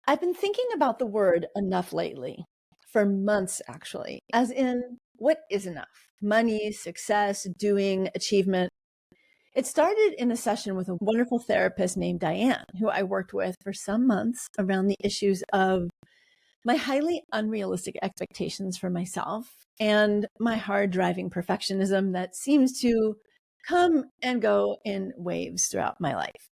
I've been thinking about the word enough lately, for months actually, as in, what is enough? Money, success, doing, achievement. It started in a session with a wonderful therapist named Diane, who I worked with for some months around the issues of my highly unrealistic expectations for myself and my hard driving perfectionism that seems to come and go in waves throughout my life.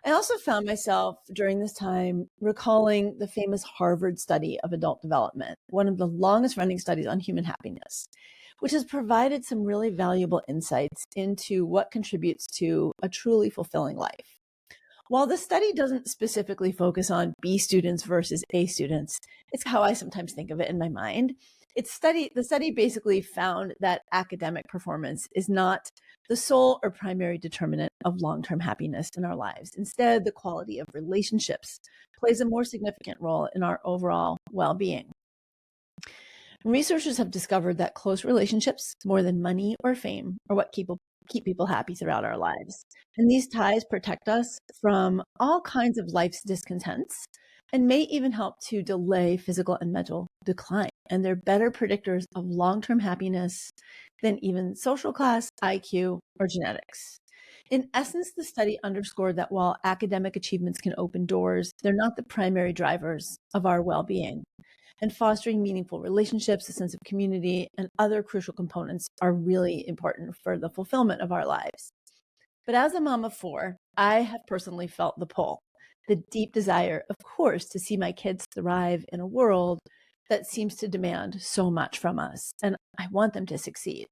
I also found myself during this time recalling the famous Harvard study of adult development, one of the longest running studies on human happiness, which has provided some really valuable insights into what contributes to a truly fulfilling life. While the study doesn't specifically focus on B students versus A students, it's how I sometimes think of it in my mind. The study basically found that academic performance is not the sole or primary determinant of long-term happiness in our lives. Instead, the quality of relationships plays a more significant role in our overall well-being. Researchers have discovered that close relationships, more than money or fame, are what keep people happy throughout our lives. And these ties protect us from all kinds of life's discontents and may even help to delay physical and mental decline. And they're better predictors of long-term happiness than even social class, IQ, or genetics. In essence, the study underscored that while academic achievements can open doors, they're not the primary drivers of our well-being. And fostering meaningful relationships, a sense of community, and other crucial components are really important for the fulfillment of our lives. But as a mom of four, I have personally felt the pull, the deep desire, of course, to see my kids thrive in a world that seems to demand so much from us. And I want them to succeed.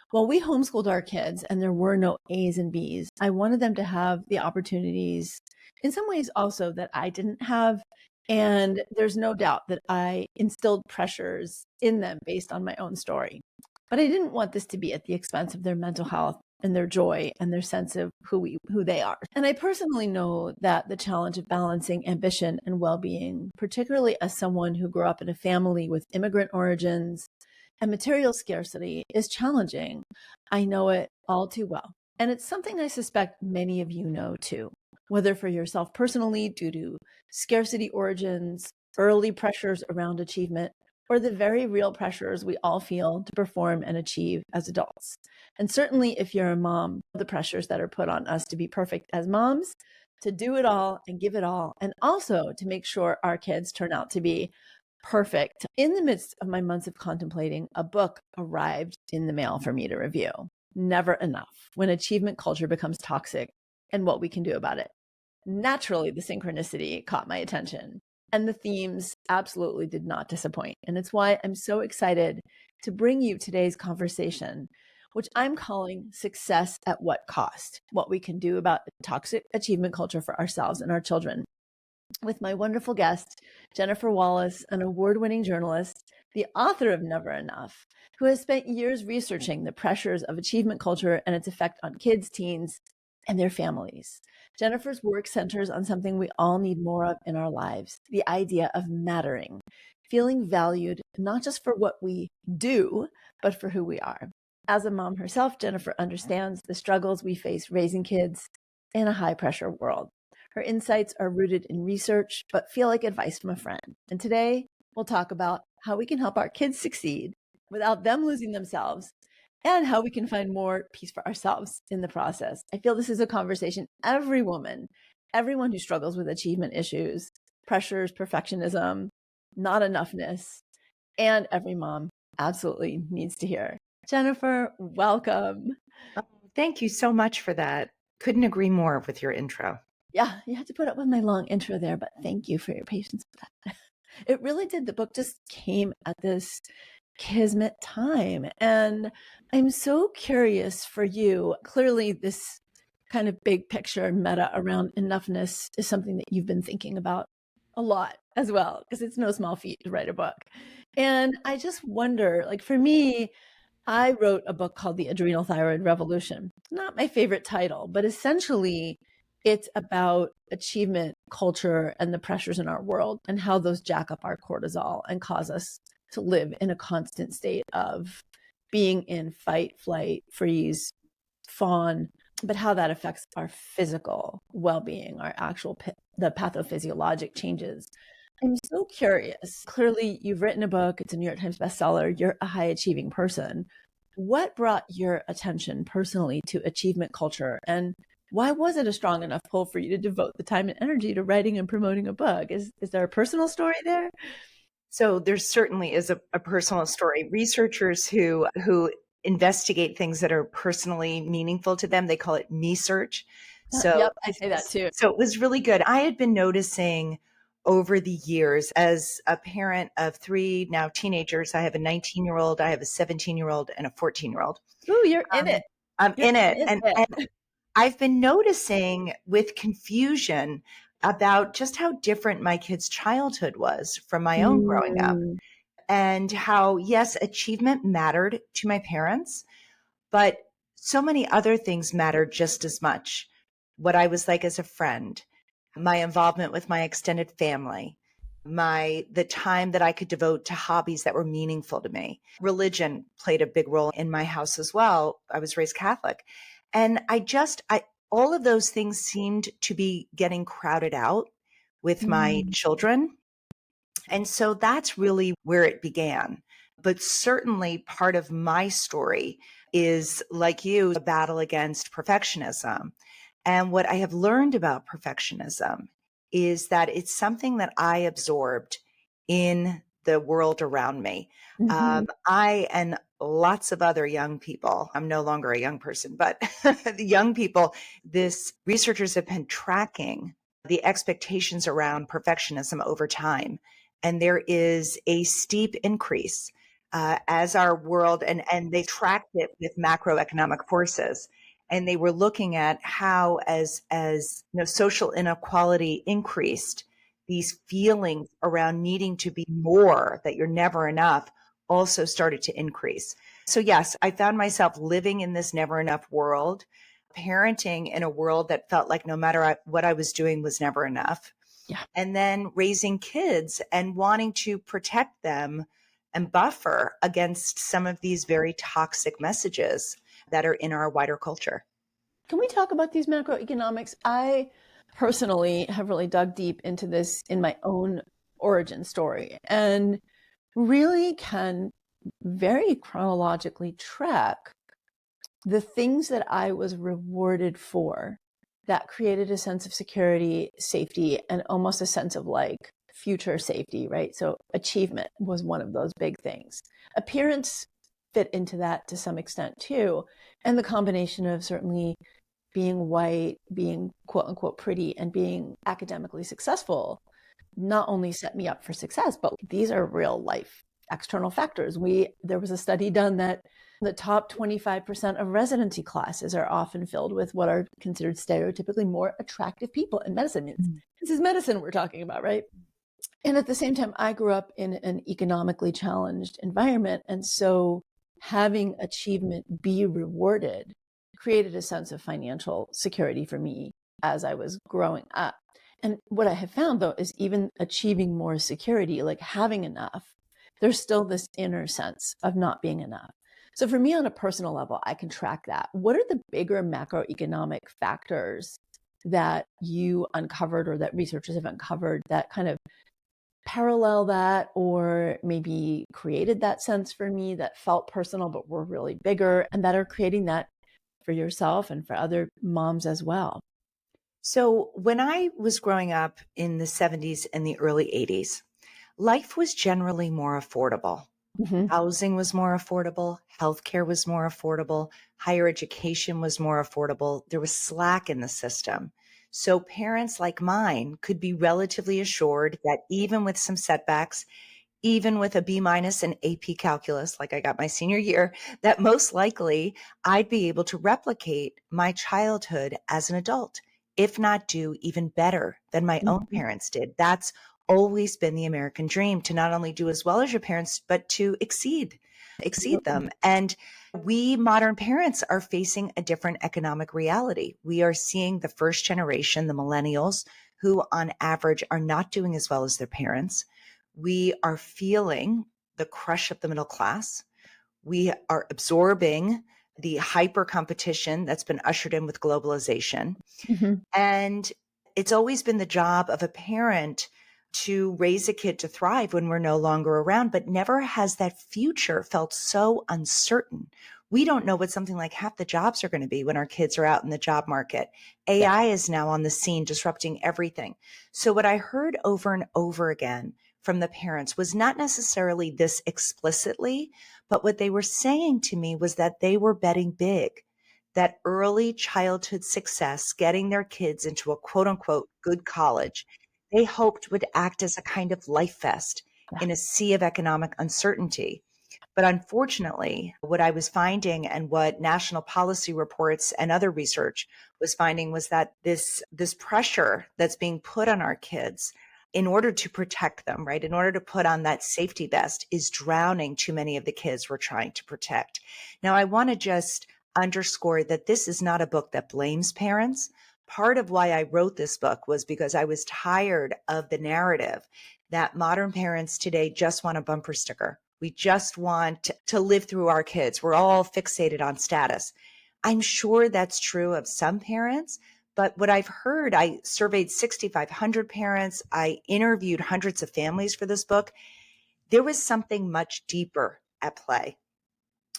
While we homeschooled our kids and there were no A's and B's, I wanted them to have the opportunities in some ways also that I didn't have. And there's no doubt that I instilled pressures in them based on my own story. But I didn't want this to be at the expense of their mental health and their joy and their sense of who they are. And I personally know that the challenge of balancing ambition and well-being, particularly as someone who grew up in a family with immigrant origins and material scarcity, is challenging. I know it all too well. And it's something I suspect many of you know too, whether for yourself personally due to scarcity origins, early pressures around achievement, or the very real pressures we all feel to perform and achieve as adults. And certainly if you're a mom, the pressures that are put on us to be perfect as moms, to do it all and give it all, and also to make sure our kids turn out to be perfect. In the midst of my months of contemplating, a book arrived in the mail for me to review. Never Enough: When Achievement Culture Becomes Toxic and What We Can Do About It. Naturally, the synchronicity caught my attention, and the themes absolutely did not disappoint. And it's why I'm so excited to bring you today's conversation, which I'm calling Success at What Cost? What We Can Do About Toxic Achievement Culture for Ourselves and Our Children, with my wonderful guest, Jennifer Wallace, an award-winning journalist, the author of Never Enough, who has spent years researching the pressures of achievement culture and its effect on kids, teens, and their families. Jennifer's work centers on something we all need more of in our lives: the idea of mattering, feeling valued, not just for what we do, but for who we are. As a mom herself, Jennifer understands the struggles we face raising kids in a high-pressure world. Her insights are rooted in research, but feel like advice from a friend. And today, we'll talk about how we can help our kids succeed without them losing themselves, and how we can find more peace for ourselves in the process. I feel this is a conversation every woman, everyone who struggles with achievement issues, pressures, perfectionism, not enoughness, and every mom absolutely needs to hear. Jennifer, welcome. Oh, thank you so much for that. Couldn't agree more with your intro. Yeah, you had to put up with my long intro there, but thank you for your patience with that. It really did. The book just came at this kismet time. And I'm so curious for you. Clearly, this kind of big picture meta around enoughness is something that you've been thinking about a lot as well, because it's no small feat to write a book. And I just wonder, like for me, I wrote a book called The Adrenal Thyroid Revolution. Not my favorite title, but essentially it's about achievement culture and the pressures in our world and how those jack up our cortisol and cause us to live in a constant state of being in fight, flight, freeze, fawn, but how that affects our physical well-being, our actual the pathophysiologic changes I'm so curious. Clearly, you've written a book, it's a New York Times bestseller, you're a high achieving person. What brought your attention personally to achievement culture, and why was it a strong enough pull for you to devote the time and energy to writing and promoting a book? Is there a personal story there? So there certainly is a personal story. Researchers who investigate things that are personally meaningful to them, they call it me search. So Yep, I say that too. so it was really good. I had been noticing over the years as a parent of three now teenagers. I have a 19-year-old, I have a 17-year-old, and a 14-year-old. Ooh, you're in it. I'm You're in it. in And it. I've been noticing with confusion about just how different my kid's childhood was from my own growing up, Mm, and how, yes, achievement mattered to my parents, but so many other things mattered just as much. What I was like as a friend, my involvement with my extended family, the time that I could devote to hobbies that were meaningful to me. Religion played a big role in my house as well. I was raised Catholic. And I all of those things seemed to be getting crowded out with my mm, children. And so that's really where it began. But certainly part of my story is, like you, a battle against perfectionism. And what I have learned about perfectionism is that it's something that I absorbed in the world around me. mhm, I and lots of other young people, I'm no longer a young person, but the young people, this researchers have been tracking the expectations around perfectionism over time. And there is a steep increase as our world, and they tracked it with macroeconomic forces. And they were looking at how, as social inequality increased, these feelings around needing to be more, that you're never enough, also started to increase. So yes, I found myself living in this never enough world, parenting in a world that felt like no matter what I was doing was never enough, yeah. and then raising kids and wanting to protect them and buffer against some of these very toxic messages that are in our wider culture. Can we talk about these macroeconomics? I personally have really dug deep into this in my own origin story and really can very chronologically track the things that I was rewarded for that created a sense of security, safety, and almost a sense of like future safety, right? So achievement was one of those big things. Appearance fit into that to some extent too. And the combination of certainly being white, being quote unquote pretty, and being academically successful not only set me up for success, but these are real life external factors. There was a study done that the top 25% of residency classes are often filled with what are considered stereotypically more attractive people in medicine. This is medicine we're talking about, right? And at the same time, I grew up in an economically challenged environment. And so having achievement be rewarded created a sense of financial security for me as I was growing up. And what I have found though is even achieving more security, like having enough, there's still this inner sense of not being enough. So for me on a personal level, I can track that. What are the bigger macroeconomic factors that you uncovered or that researchers have uncovered that kind of parallel that or maybe created that sense for me that felt personal but were really bigger and that are creating that for yourself and for other moms as well? So when I was growing up in the 70s and the early 80s, life was generally more affordable. Mm-hmm. Housing was more affordable. Healthcare was more affordable. Higher education was more affordable. There was slack in the system. So parents like mine could be relatively assured that even with some setbacks, even with a B minus in AP calculus, like I got my senior year, that most likely I'd be able to replicate my childhood as an adult, if not do even better than my own Mm-hmm. parents did. That's always been the American dream, to not only do as well as your parents, but to exceed them. And we modern parents are facing a different economic reality. We are seeing the first generation, the millennials, who on average are not doing as well as their parents. We are feeling the crush of the middle class. We are absorbing the hyper competition that's been ushered in with globalization. Mm-hmm. And it's always been the job of a parent to raise a kid to thrive when we're no longer around, but never has that future felt so uncertain. We don't know what something like half the jobs are going to be when our kids are out in the job market. AI is now on the scene, disrupting everything. So what I heard over and over again from the parents was not necessarily this explicitly, but what they were saying to me was that they were betting big, that early childhood success, getting their kids into a quote unquote good college, they hoped would act as a kind of life vest Yeah. in a sea of economic uncertainty. But unfortunately, what I was finding and what national policy reports and other research was finding was that this pressure that's being put on our kids in order to protect them, right? In order to put on that safety vest is drowning too many of the kids we're trying to protect. Now, I want to just underscore that this is not a book that blames parents. Part of why I wrote this book was because I was tired of the narrative that modern parents today just want a bumper sticker. We just want to live through our kids. We're all fixated on status. I'm sure that's true of some parents, but what I've heard, I surveyed 6,500 parents. I interviewed hundreds of families for this book. There was something much deeper at play.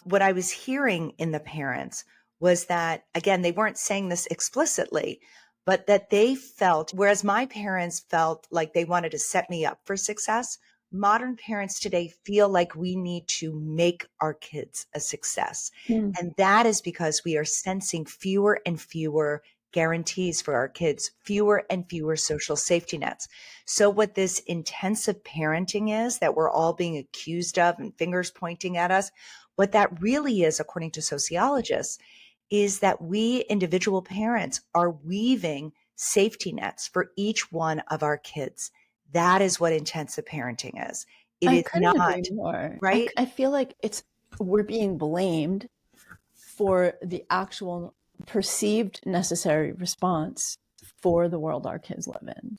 What I was hearing in the parents was that, again, they weren't saying this explicitly, but that they felt, whereas my parents felt like they wanted to set me up for success, modern parents today feel like we need to make our kids a success. Mm. And that is because we are sensing fewer and fewer guarantees for our kids, fewer and fewer social safety nets. So what this intensive parenting is that we're all being accused of and fingers pointing at us, what that really is, according to sociologists, is that we individual parents are weaving safety nets for each one of our kids. That is what intensive parenting is. It I is couldn't not, agree more. right? I feel like we're being blamed for the actual perceived necessary response for the world our kids live in.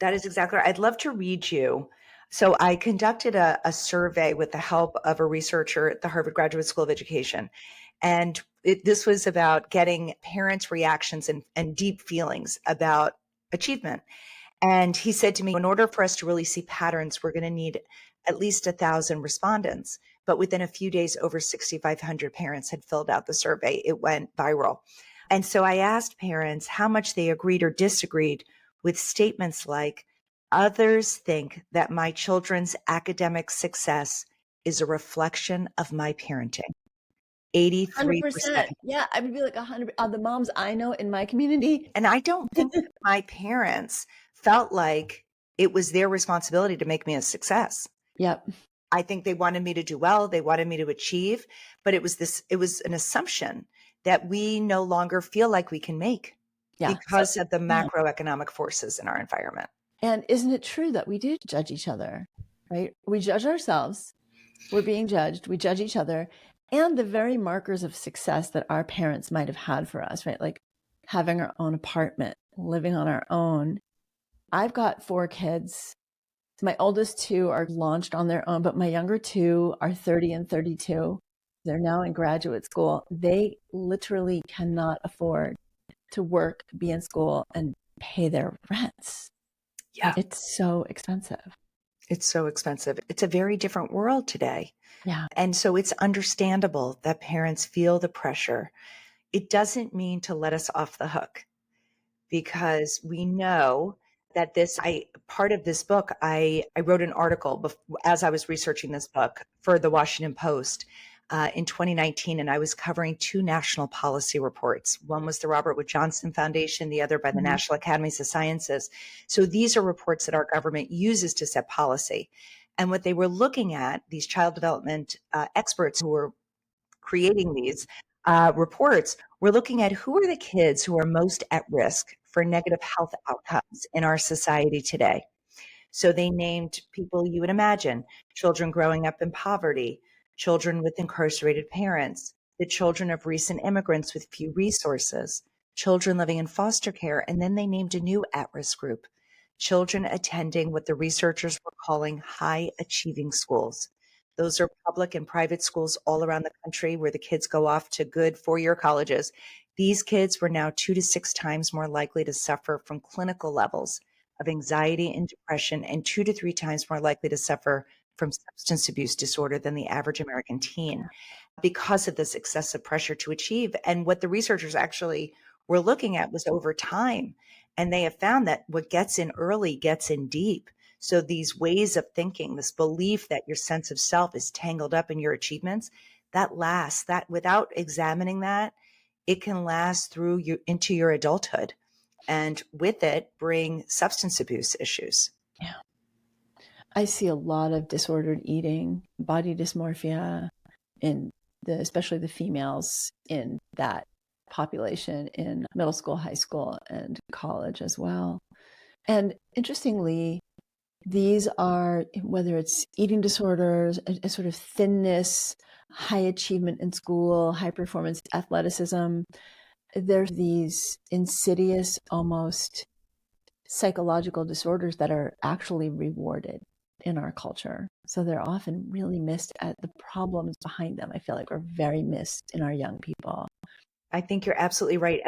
That is exactly right. I'd love to read you. So I conducted a survey with the help of a researcher at the Harvard Graduate School of Education. And this was about getting parents' reactions and deep feelings about achievement. And he said to me, in order for us to really see patterns, we're going to need at least 1,000 respondents. But within a few days, over 6,500 parents had filled out the survey. It went viral. And so I asked parents how much they agreed or disagreed with statements like, others think that my children's academic success is a reflection of my parenting. 83%. 100%. Yeah, I would be like 100 the moms I know in my community. And I don't think that my parents felt like it was their responsibility to make me a success. Yep. I think they wanted me to do well. They wanted me to achieve, but it was an assumption that we no longer feel like we can make Yeah. because of the Yeah. macroeconomic forces in our environment. And isn't it true that we do judge each other, right? We judge ourselves. We're being judged. We judge each other. And the very markers of success that our parents might have had for us, right? Like having our own apartment, living on our own. I've got 4 kids. My oldest 2 are launched on their own, but my younger 2 are 30 and 32. They're now in graduate school. They literally cannot afford to work, be in school, and pay their rents. Yeah. It's so expensive. It's so expensive. It's a very different world today. Yeah. And so it's understandable that parents feel the pressure. It doesn't mean to let us off the hook, because we know that part of this book, I wrote an article as I was researching this book for the Washington Post in 2019, and I was covering 2 national policy reports. One was the Robert Wood Johnson Foundation, the other by the National Academies of Sciences. So these are reports that our government uses to set policy. And what they were looking at, these child development experts who were creating these reports, we're looking at who are the kids who are most at risk for negative health outcomes in our society today. So they named people you would imagine: children growing up in poverty, children with incarcerated parents, the children of recent immigrants with few resources, children living in foster care, and then they named a new at-risk group: children attending what the researchers were calling high achieving schools. Those are public and private schools all around the country where the kids go off to good 4-year colleges. These kids were now 2 to 6 times more likely to suffer from clinical levels of anxiety and depression and 2 to 3 times more likely to suffer from substance abuse disorder than the average American teen because of this excessive pressure to achieve. And what the researchers actually were looking at was over time. And they have found that what gets in early gets in deep. So these ways of thinking, this belief that your sense of self is tangled up in your achievements, that lasts, that without examining that, it can last through you into your adulthood. And with it, bring substance abuse issues. Yeah. I see a lot of disordered eating, body dysmorphia in especially the females in that population in middle school, high school, and college as well. And interestingly, these are, whether it's eating disorders, a sort of thinness, high achievement in school, high performance athleticism, there's these insidious, almost psychological disorders that are actually rewarded in our culture. So they're often really missed at the problems behind them. I feel like are very missed in our young people. I think you're absolutely right.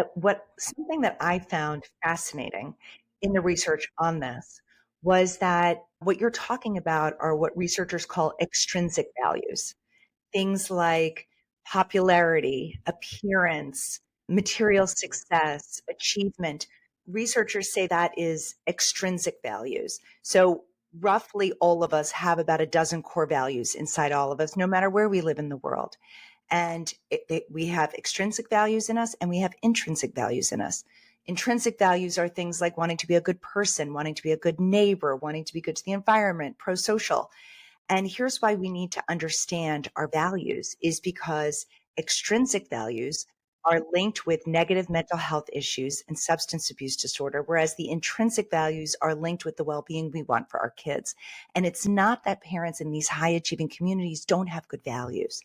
Something that I found fascinating in the research on this was that what you're talking about are what researchers call extrinsic values. Things like popularity, appearance, material success, achievement. Researchers say that is extrinsic values. So roughly all of us have about a dozen core values inside all of us, no matter where we live in the world. And we have extrinsic values in us and we have intrinsic values in us. Intrinsic values are things like wanting to be a good person, wanting to be a good neighbor, wanting to be good to the environment, pro-social. And here's why we need to understand our values is because extrinsic values are linked with negative mental health issues and substance abuse disorder, whereas the intrinsic values are linked with the well-being we want for our kids. And it's not that parents in these high achieving communities don't have good values.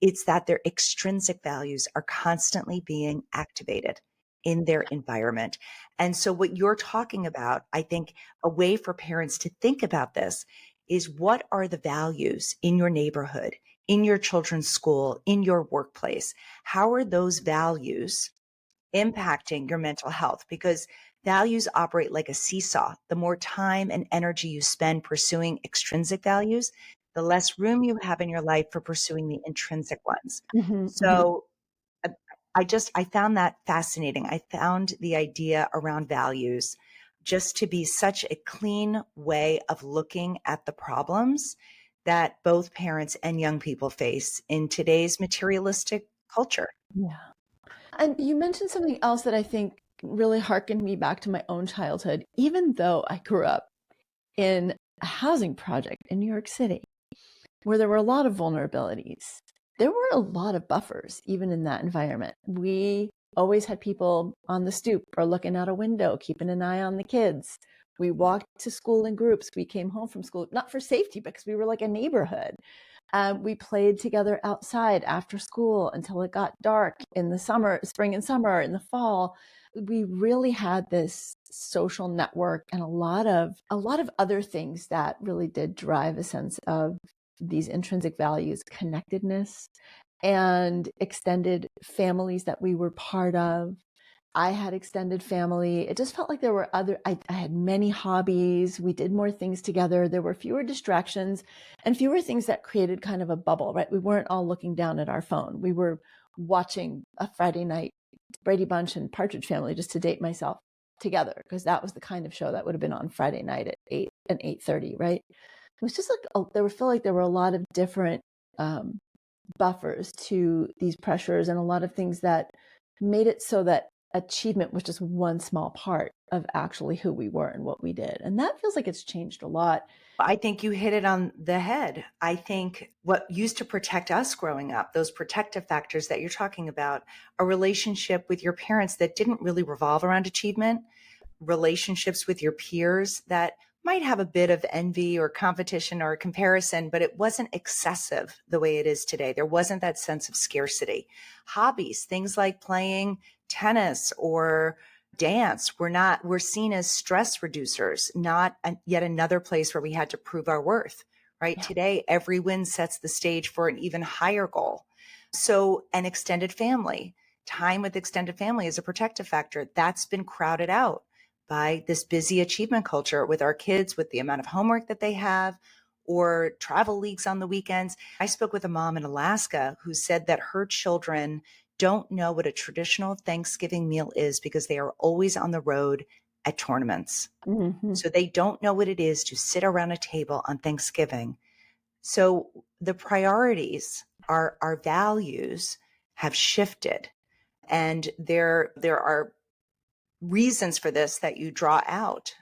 It's that their extrinsic values are constantly being activated in their environment. And so what you're talking about, I think a way for parents to think about this is what are the values in your neighborhood, in your children's school, in your workplace? How are those values impacting your mental health? Because values operate like a seesaw. The more time and energy you spend pursuing extrinsic values, the less room you have in your life for pursuing the intrinsic ones. Mm-hmm, mm-hmm. So I found that fascinating. I found the idea around values just to be such a clean way of looking at the problems that both parents and young people face in today's materialistic culture. Yeah. And you mentioned something else that I think really harkened me back to my own childhood, even though I grew up in a housing project in New York City, where there were a lot of vulnerabilities. There were a lot of buffers, even in that environment. We always had people on the stoop or looking out a window, keeping an eye on the kids. We walked to school in groups. We came home from school, not for safety, because we were like a neighborhood. We played together outside after school until it got dark in the summer, spring and summer, in the fall. We really had this social network and a lot of other things that really did drive a sense of these intrinsic values, connectedness, and extended families that we were part of. I had extended family. It just felt like there were I had many hobbies. We did more things together. There were fewer distractions and fewer things that created kind of a bubble, right? We weren't all looking down at our phone. We were watching a Friday night Brady Bunch and Partridge Family, just to date myself, together, because that was the kind of show that would have been on Friday night at 8 and 8:30, right? It was just like there felt like there were a lot of different buffers to these pressures and a lot of things that made it so that achievement was just one small part of actually who we were and what we did. And that feels like it's changed a lot. I think you hit it on the head. I think what used to protect us growing up, those protective factors that you're talking about, a relationship with your parents that didn't really revolve around achievement, relationships with your peers that might have a bit of envy or competition or comparison, but it wasn't excessive the way it is today. There wasn't that sense of scarcity. Hobbies, things like playing tennis or dance, were seen as stress reducers, not yet another place where we had to prove our worth, right? Yeah. Today, every win sets the stage for an even higher goal. So an extended family, time with extended family is a protective factor that's been crowded out by this busy achievement culture with our kids, with the amount of homework that they have, or travel leagues on the weekends. I spoke with a mom in Alaska who said that her children don't know what a traditional Thanksgiving meal is because they are always on the road at tournaments. Mm-hmm. So they don't know what it is to sit around a table on Thanksgiving. So the priorities, our values have shifted. And there are reasons for this that you draw out.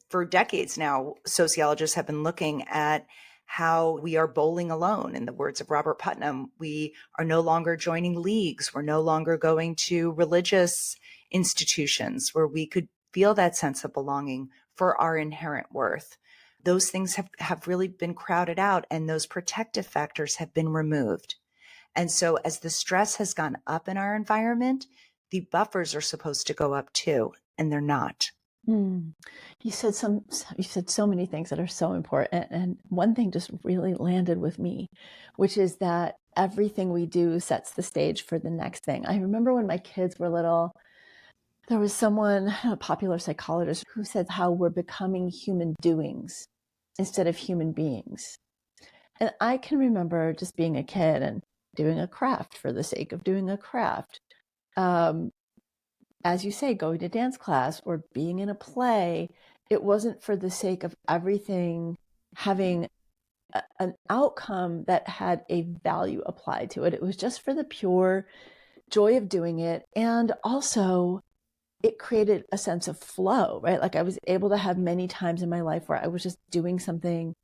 For decades now, sociologists have been looking at how we are bowling alone. In the words of Robert Putnam, we are no longer joining leagues. We're no longer going to religious institutions where we could feel that sense of belonging for our inherent worth. Those things have really been crowded out, and those protective factors have been removed. And so as the stress has gone up in our environment, the buffers are supposed to go up too, and they're not. Mm. You said so many things that are so important. And one thing just really landed with me, which is that everything we do sets the stage for the next thing. I remember when my kids were little, there was someone, a popular psychologist, who said how we're becoming human doings instead of human beings. And I can remember just being a kid and doing a craft for the sake of doing a craft. As you say, going to dance class or being in a play, it wasn't for the sake of everything having an outcome that had a value applied to it. It was just for the pure joy of doing it. And also, it created a sense of flow, right? Like I was able to have many times in my life where I was just doing something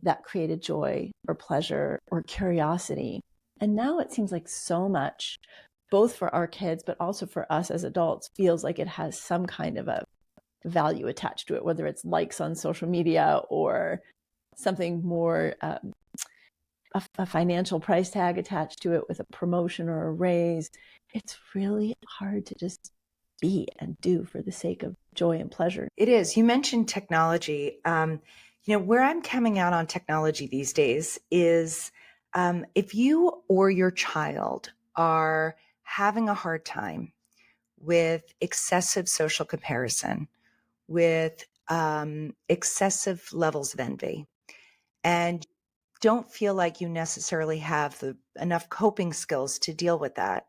that created joy or pleasure or curiosity. And now it seems like so much, both for our kids, but also for us as adults, feels like it has some kind of a value attached to it, whether it's likes on social media or something more, a financial price tag attached to it with a promotion or a raise. It's really hard to just be and do for the sake of joy and pleasure. It is. You mentioned technology. Where I'm coming out on technology these days is if you or your child are having a hard time with excessive social comparison, with excessive levels of envy, and don't feel like you necessarily have enough coping skills to deal with that,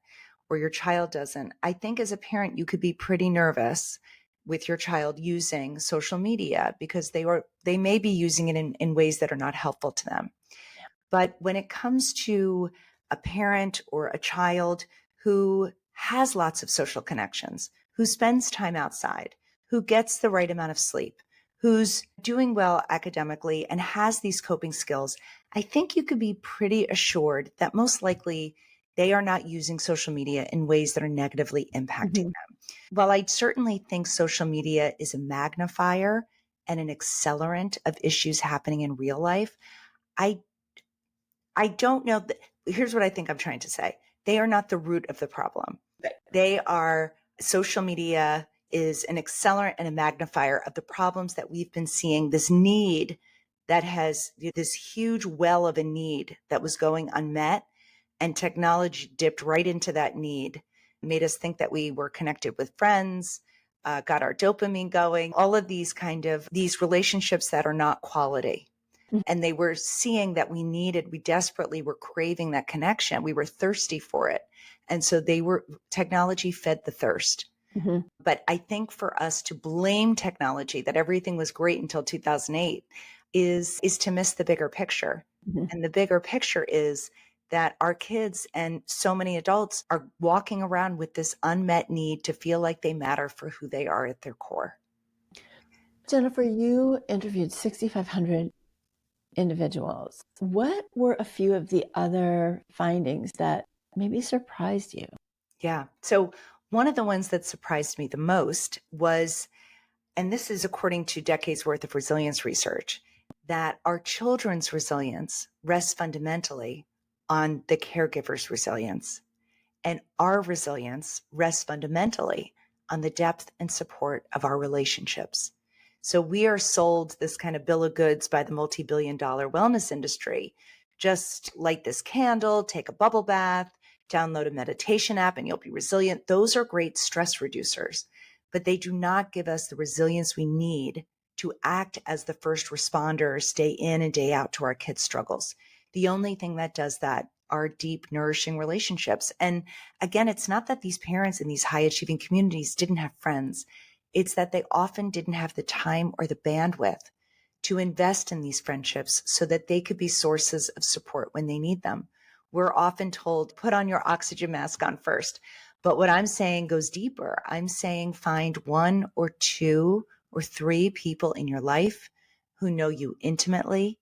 or your child doesn't, I think as a parent, you could be pretty nervous with your child using social media because they may be using it in ways that are not helpful to them. But when it comes to a parent or a child who has lots of social connections, who spends time outside, who gets the right amount of sleep, who's doing well academically and has these coping skills, I think you could be pretty assured that most likely they are not using social media in ways that are negatively impacting them. While I certainly think social media is a magnifier and an accelerant of issues happening in real life, I don't know. Here's what I think I'm trying to say. They are not the root of the problem. Social media is an accelerant and a magnifier of the problems that we've been seeing, this need that has this huge well of a need that was going unmet, and technology dipped right into that need, made us think that we were connected with friends, got our dopamine going, all of these these relationships that are not quality. And they were seeing that we desperately were craving that connection. We were thirsty for it. And so technology fed the thirst. Mm-hmm. But I think for us to blame technology, that everything was great until 2008, is to miss the bigger picture. Mm-hmm. And the bigger picture is that our kids and so many adults are walking around with this unmet need to feel like they matter for who they are at their core. Jennifer, you interviewed 6,500 individuals. What were a few of the other findings that maybe surprised you? Yeah. So one of the ones that surprised me the most was, and this is according to decades worth of resilience research, that our children's resilience rests fundamentally on the caregiver's resilience. And our resilience rests fundamentally on the depth and support of our relationships. So we are sold this kind of bill of goods by the multi-billion-dollar wellness industry. Just light this candle, take a bubble bath, download a meditation app, and you'll be resilient. Those are great stress reducers. but they do not give us the resilience we need to act as the first responders day in and day out to our kids' struggles. The only thing that does that are deep, nourishing relationships. And again, it's not that these parents in these high achieving communities didn't have friends. It's that they often didn't have the time or the bandwidth to invest in these friendships so that they could be sources of support when they need them. We're often told, put on your oxygen mask on first. But what I'm saying goes deeper. I'm saying find one or two or three people in your life who know you intimately,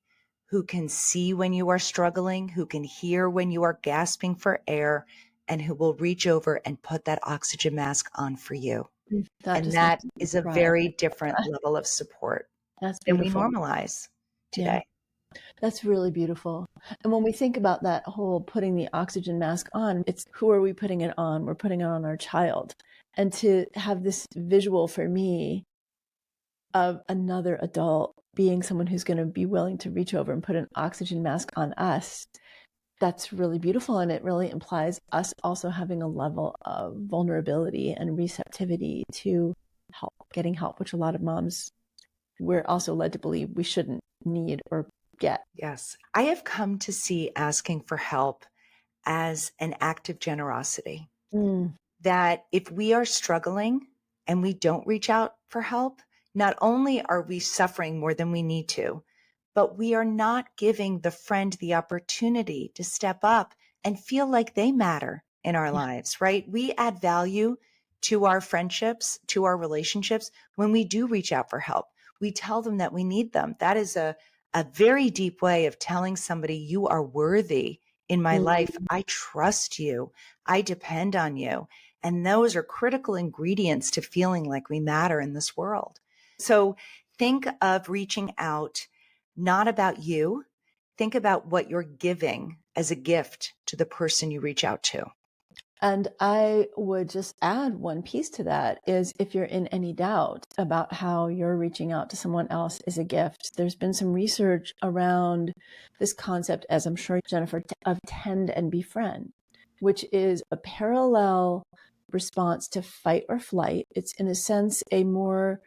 who can see when you are struggling, who can hear when you are gasping for air, and who will reach over and put that oxygen mask on for you. That And just makes that me is a cry. very different level of support That's than we beautiful. normalize Yeah, today. that's really beautiful. And when we think about that whole putting the oxygen mask on, it's who are we putting it on? We're putting it on our child. And to have this visual for me of another adult being someone who's going to be willing to reach over and put an oxygen mask on us, that's really beautiful. And it really implies us also having a level of vulnerability and receptivity to help, getting help, which a lot of moms, we're also led to believe we shouldn't need or get. Yes. I have come to see asking for help as an act of generosity. Mm. That if we are struggling and we don't reach out for help, not only are we suffering more than we need to, but we are not giving the friend the opportunity to step up and feel like they matter in our lives, right? We add value to our friendships, to our relationships when we do reach out for help. We tell them that we need them. That is a very deep way of telling somebody you are worthy in my life. I trust you. I depend on you. And those are critical ingredients to feeling like we matter in this world. So think of reaching out, not about you. Think about what you're giving as a gift to the person you reach out to. And I would just add one piece to that is if you're in any doubt about how you're reaching out to someone else is a gift, there's been some research around this concept, as I'm sure Jennifer, of tend and befriend, which is a parallel response to fight or flight. It's in a sense a more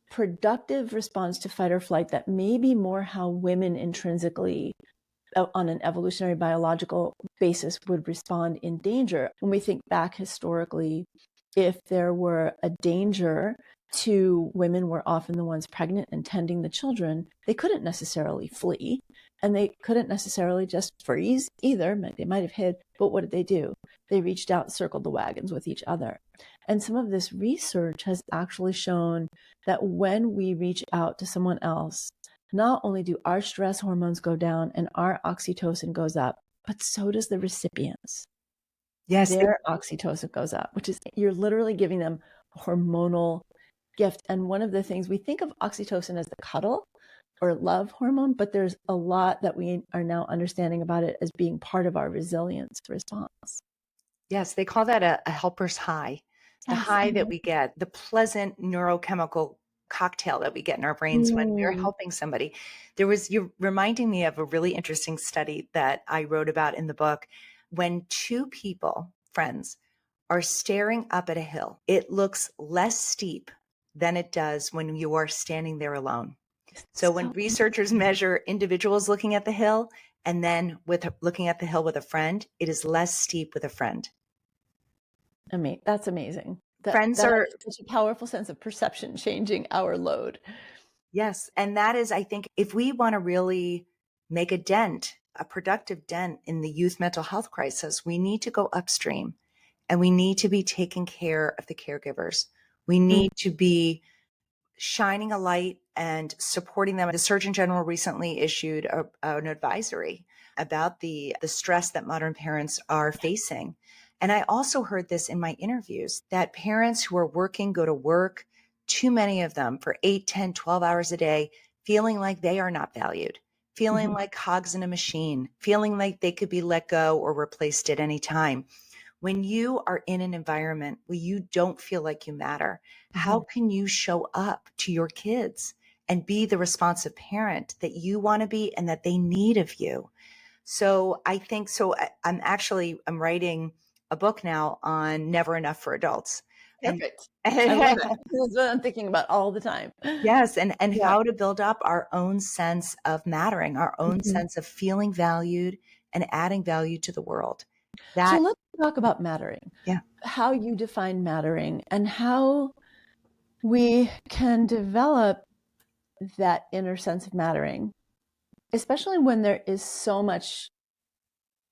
productive response to fight or flight that may be more how women intrinsically on an evolutionary biological basis would respond in danger. When we think back historically, if there were a danger to women were often the ones pregnant and tending the children, they couldn't necessarily flee and they couldn't necessarily just freeze either. They might have hid, but what did they do? They reached out and circled the wagons with each other. And some of this research has actually shown that when we reach out to someone else, not only do our stress hormones go down and our oxytocin goes up, but so does the recipients. Yes. Their oxytocin goes up, which is you're literally giving them a hormonal gift. And one of the things we think of oxytocin as the cuddle or love hormone, but there's a lot that we are now understanding about it as being part of our resilience response. Yes, they call that a helper's high. The Yes. high that we get, the pleasant neurochemical cocktail that we get in our brains when we're helping somebody. You're reminding me of a really interesting study that I wrote about in the book. When two people, friends, are staring up at a hill, it looks less steep than it does when you are standing there alone. So when researchers measure individuals looking at the hill and then with looking at the hill with a friend, it is less steep with a friend. I mean, that's amazing. That Friends is are, such a powerful sense of perception changing our load. yes. And that is, I think, if we want to really make a dent, a productive dent in the youth mental health crisis, we need to go upstream and we need to be taking care of the caregivers. We need to be shining a light and supporting them. The Surgeon General recently issued an advisory about the stress that modern parents are facing. And I also heard this in my interviews that parents who are working, go to work, too many of them for 8, 10, 12 hours a day, feeling like they are not valued, feeling like cogs in a machine, feeling like they could be let go or replaced at any time. When you are in an environment where you don't feel like you matter, how can you show up to your kids and be the responsive parent that you want to be and that they need of you? So I think, I'm writing a book now on never enough for adults. And Perfect. I love it. This is what I'm thinking about all the time. yes, and Yeah. how to build up our own sense of mattering, our own Mhm. sense of feeling valued and adding value to the world. So That, let's talk about mattering, yeah, how you define mattering and how we can develop that inner sense of mattering, especially when there is so much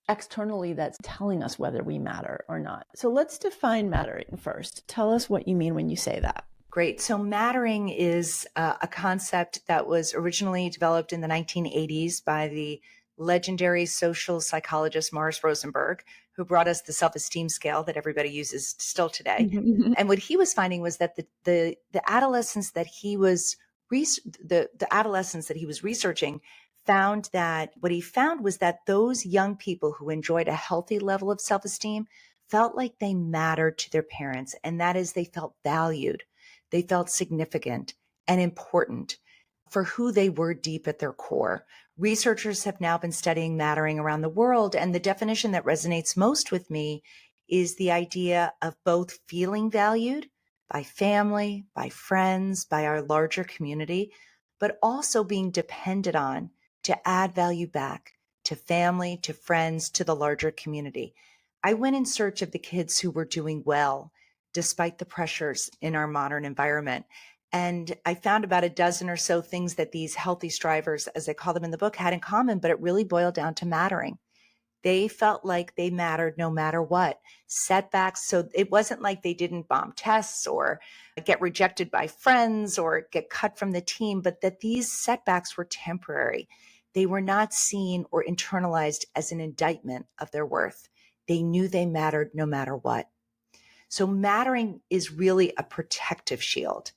externally that's telling us whether we matter or not. So let's define mattering first. Tell us what you mean when you say that. great. So mattering is a concept that was originally developed in the 1980s by the legendary social psychologist Morris Rosenberg, who brought us the self-esteem scale that everybody uses still today. And what he was finding was that the adolescents that he was the adolescents that he was researching found that what he found was that those young people who enjoyed a healthy level of self-esteem felt like they mattered to their parents, and that is they felt valued. They felt significant and important for who they were deep at their core. Researchers have now been studying mattering around the world, and the definition that resonates most with me is the idea of both feeling valued by family, by friends, by our larger community, but also being depended on to add value back to family, to friends, to the larger community. I went in search of the kids who were doing well despite the pressures in our modern environment. And I found about a dozen or so things that these healthy strivers, as I call them in the book, had in common, but it really boiled down to mattering. They felt like they mattered no matter what. Setbacks. So it wasn't like they didn't bomb tests or get rejected by friends or get cut from the team, but that these setbacks were temporary. They were not seen or internalized as an indictment of their worth. They knew they mattered no matter what. So mattering is really a protective shield.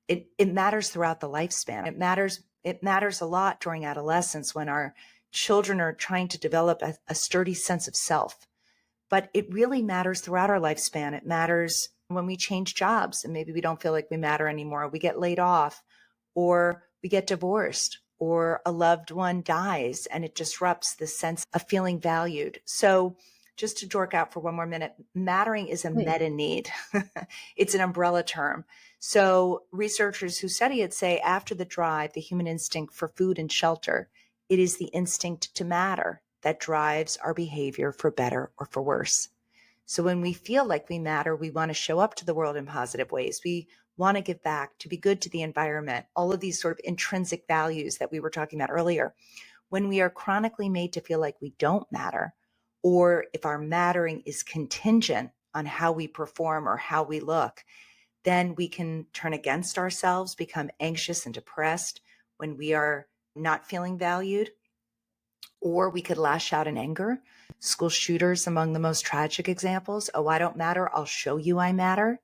It matters throughout the lifespan. It matters a lot during adolescence when our children are trying to develop a sturdy sense of self. But it really matters throughout our lifespan. It matters when we change jobs and maybe we don't feel like we matter anymore. We get laid off or we get divorced or a loved one dies and it disrupts the sense of feeling valued. So just to dork out for one more minute, mattering is a Please. meta need. It's an umbrella term. So researchers who study it say after the drive, the human instinct for food and shelter, it is the instinct to matter that drives our behavior for better or for worse. So when we feel like we matter, we want to show up to the world in positive ways. We want to give back, to be good to the environment, all of these sort of intrinsic values that we were talking about earlier. When we are chronically made to feel like we don't matter, or if our mattering is contingent on how we perform or how we look, then we can turn against ourselves, become anxious and depressed when we are not feeling valued, or we could lash out in anger. School shooters among the most tragic examples. Oh, I don't matter. I'll show you I matter.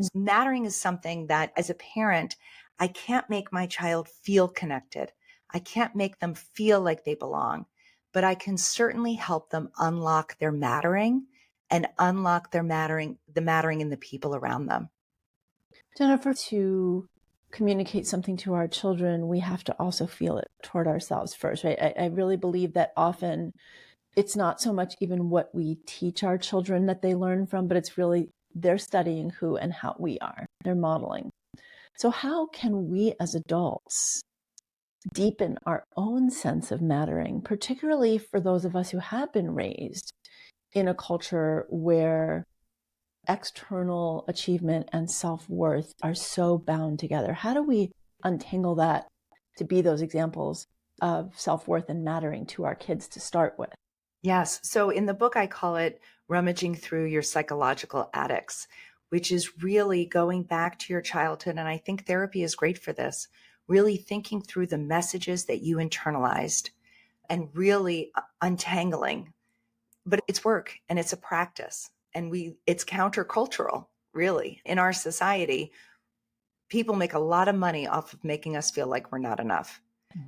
So mattering is something that as a parent, I can't make my child feel connected. I can't make them feel like they belong, but I can certainly help them unlock their mattering and unlock their mattering, the mattering in the people around them. Jennifer, to communicate something to our children, we have to also feel it toward ourselves first, right? I really believe that often it's not so much even what we teach our children that they learn from, but it's really they're studying who and how we are. They're modeling. So how can we as adults deepen our own sense of mattering, particularly for those of us who have been raised in a culture where external achievement and self-worth are so bound together? How do we untangle that to be those examples of self-worth and mattering to our kids to start with? Yes. So in the book, I call it rummaging through your psychological attics, which is really going back to your childhood. And I think therapy is great for this, really thinking through the messages that you internalized and really untangling. But it's work and it's a practice and it's countercultural, really. In our society, people make a lot of money off of making us feel like we're not enough.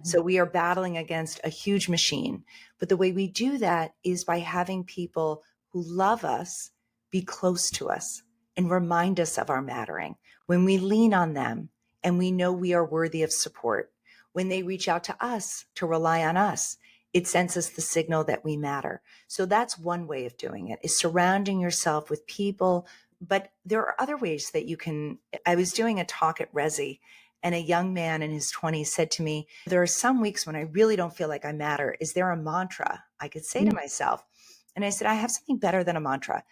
So we are battling against a huge machine. But the way we do that is by having people who love us be close to us and remind us of our mattering. When we lean on them and we know we are worthy of support, when they reach out to us to rely on us, it sends us the signal that we matter. So that's one way of doing it, is surrounding yourself with people But there are other ways that you can. I was doing a talk at Resi, and a young man in his 20s said to me, there are some weeks when I really don't feel like I matter. Is there a mantra I could say to myself? And I said, I have something better than a mantra.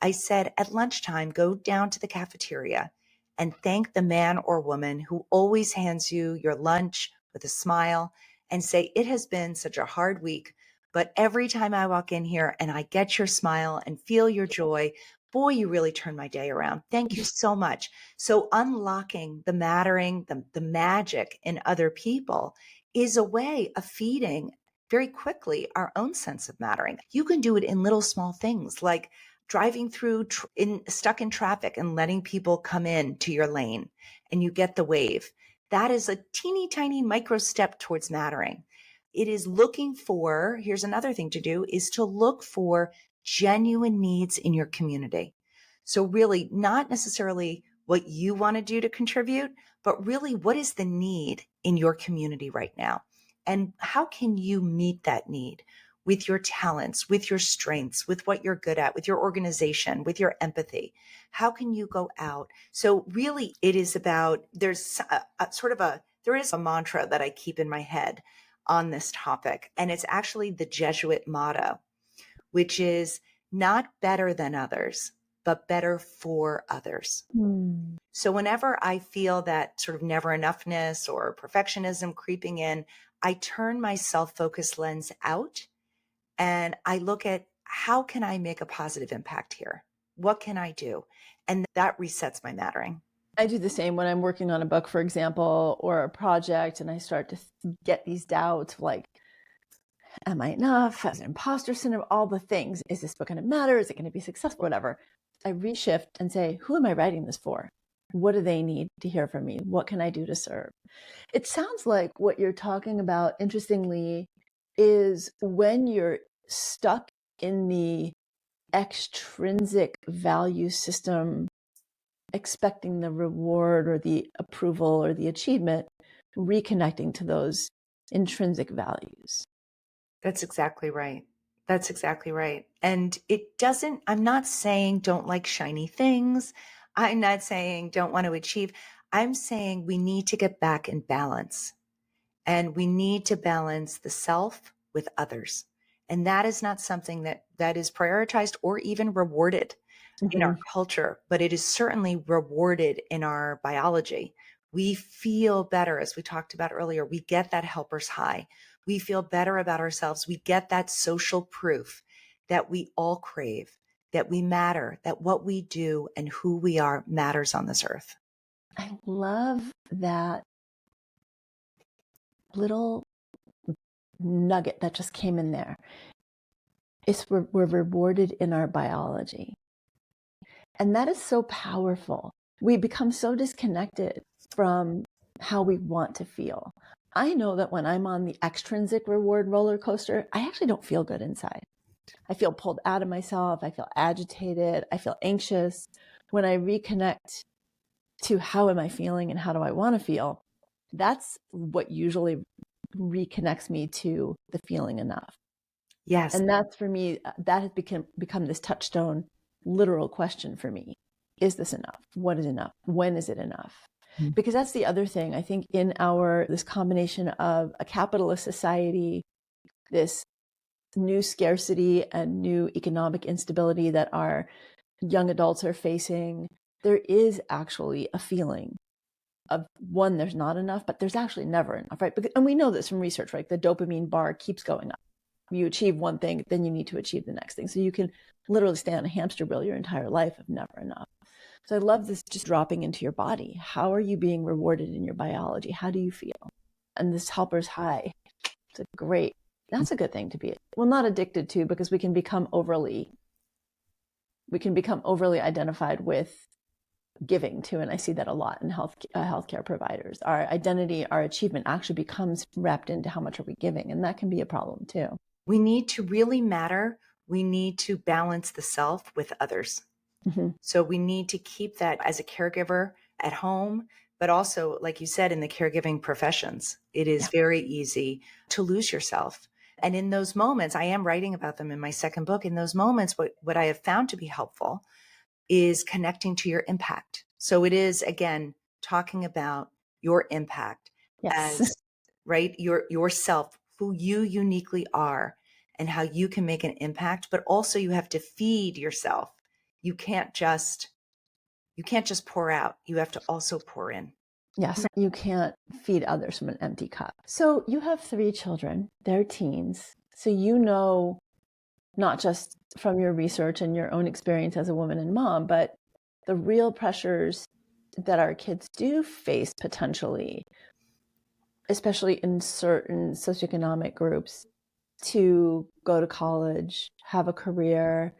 I said, at lunchtime, go down to the cafeteria and thank the man or woman who always hands you your lunch with a smile, and say, it has been such a hard week, but every time I walk in here and I get your smile and feel your joy, boy, you really turn my day around. Thank you so much. So unlocking the mattering, the magic in other people is a way of feeding very quickly our own sense of mattering. You can do it in little small things like driving through stuck in traffic and letting people come in to your lane and you get the wave. That is a teeny tiny micro step towards mattering. It is looking for, here's another thing to do, is to look for genuine needs in your community. So really not necessarily what you want to do to contribute, but really what is the need in your community right now? And how can you meet that need with your talents, with your strengths, with what you're good at, with your organization, with your empathy? How can you go out? So really it is about, there is a mantra that I keep in my head on this topic. And it's actually the Jesuit motto, which is not better than others, but better for others. So whenever I feel that sort of never enoughness or perfectionism creeping in, I turn my self-focused lens out and I look at, how can I make a positive impact here? What can I do? And that resets my mattering. I do the same when I'm working on a book, for example, or a project, and I start to get these doubts like, am I enough? Has an imposter syndrome? All the things. Is this book going to matter? Is it going to be successful? Whatever. I reshift and say, who am I writing this for? What do they need to hear from me? What can I do to serve? It sounds like what you're talking about, interestingly, is when you're stuck in the extrinsic value system, expecting the reward or the approval or the achievement, reconnecting to those intrinsic values. That's exactly right. That's exactly right. And I'm not saying don't like shiny things. I'm not saying don't want to achieve. I'm saying we need to get back in balance, and we need to balance the self with others. And that is not something that is prioritized or even rewarded in our culture, but it is certainly rewarded in our biology. We feel better, as we talked about earlier. We get that helper's high. We feel better about ourselves. We get that social proof that we all crave, that we matter, that what we do and who we are matters on this earth. I love that little nugget that just came in there. We're rewarded in our biology. And that is so powerful. We become so disconnected from how we want to feel. I know that when I'm on the extrinsic reward roller coaster, I actually don't feel good inside. I feel pulled out of myself. I feel agitated. I feel anxious. When I reconnect to how am I feeling and how do I want to feel, that's what usually reconnects me to the feeling enough. Yes. And that's, for me, that has become this touchstone, literal question for me. Is this enough? What is enough? When is it enough? Because that's the other thing. I think in this combination of a capitalist society, this new scarcity and new economic instability that our young adults are facing, there is actually a feeling of, one, there's not enough, but there's actually never enough, right? And we know this from research, right? The dopamine bar keeps going up. You achieve one thing, then you need to achieve the next thing. So you can literally stay on a hamster wheel your entire life of never enough. So I love this just dropping into your body. How are you being rewarded in your biology? How do you feel? And this helper's high, that's a good thing to be, well, not addicted to, because we can become overly identified with giving too. And I see that a lot in healthcare providers. Our identity, our achievement actually becomes wrapped into how much are we giving. And that can be a problem too. We need to really matter. We need to balance the self with others. So we need to keep that as a caregiver at home, but also, like you said, in the caregiving professions, it is very easy to lose yourself. And in those moments, I am writing about them in my second book. In those moments, what I have found to be helpful is connecting to your impact. So it is, again, talking about your impact Yes. as, right, yourself, who you uniquely are and how you can make an impact, but also you have to feed yourself. You can't just pour out. You have to also pour in. Yes, you can't feed others from an empty cup. So you have 3 children, they're teens. So you know, not just from your research and your own experience as a woman and mom, but the real pressures that our kids do face potentially, especially in certain socioeconomic groups, to go to college, have a career.